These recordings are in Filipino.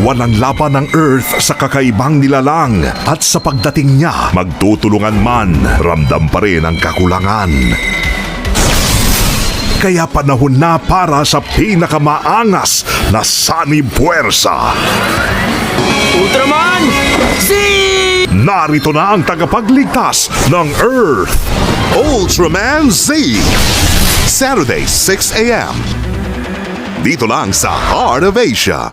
Walang laban ng Earth sa kakaibang nilalang at sa pagdating niya, magtutulungan man, ramdam pa rin ang kakulangan. Kaya panahon na para sa pinakamaangas na sanipuwersa. Ultraman! Z! Narito na ang tagapagligtas ng Earth, Ultraman Z. Saturday, 6 a.m. Dito lang sa Heart of Asia.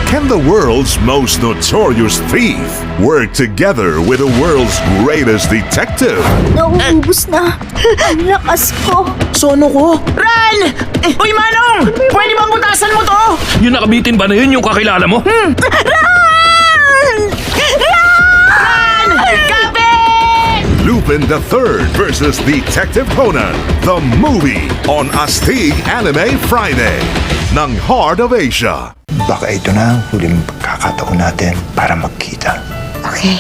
Can the world's most notorious thief work together with the world's greatest detective? Nauubos na. Ang lakas ko. Sono ko? Ran! Uy, Manong! Pwede bang butasan mo to? Yung nakabitin ba na yun yung kakilala mo? Ran! Ran! Kapit! Lupin the Third versus Detective Conan, the movie on Astig Anime Friday ng Heart of Asia. Baka ito na ang huling pagkakataon natin para magkita. Okay,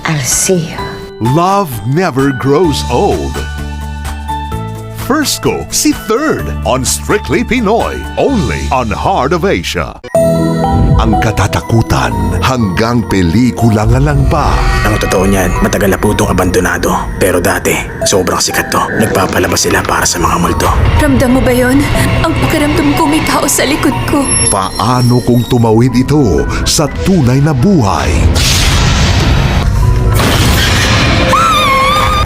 I'll see you. Love never grows old. First ko si Third on Strictly Pinoy, only on Heart of Asia. Ang katatakutan hanggang pelikula nga lang ba? Ang totoo niyan, matagal na po itong abandonado. Pero dati, sobrang sikat to. Nagpapalabas sila para sa mga multo. Ramdam mo ba yon? Ang pakiramdam ko may tao sa likod ko. Paano kung tumawid ito sa tunay na buhay?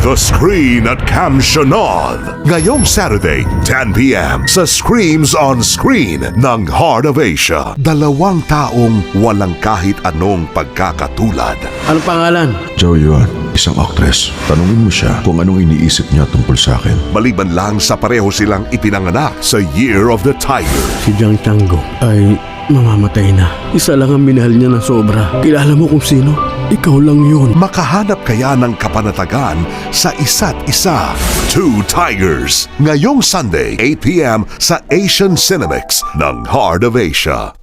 The Screen at Camp Shanaud. Ngayong Saturday, 10 p.m. sa Screams on Screen ng Heart of Asia. Dalawang taong walang kahit anong pagkakatulad. Ano pangalan? Joe yun, isang actress. Tanungin mo siya kung anong iniisip niya tungkol sa akin. Maliban lang sa pareho silang ipinanganak sa Year of the Tiger. Si Jiang Chango ay mamamatay na. Isa lang ang minahal niya na sobra. Kilala mo kung sino? Ikaw lang yun. Makahanap kaya ng kapanatagan sa isa't isa. Two Tigers. Ngayong Sunday, 8 p.m. sa Asian Cinemex ng Heart of Asia.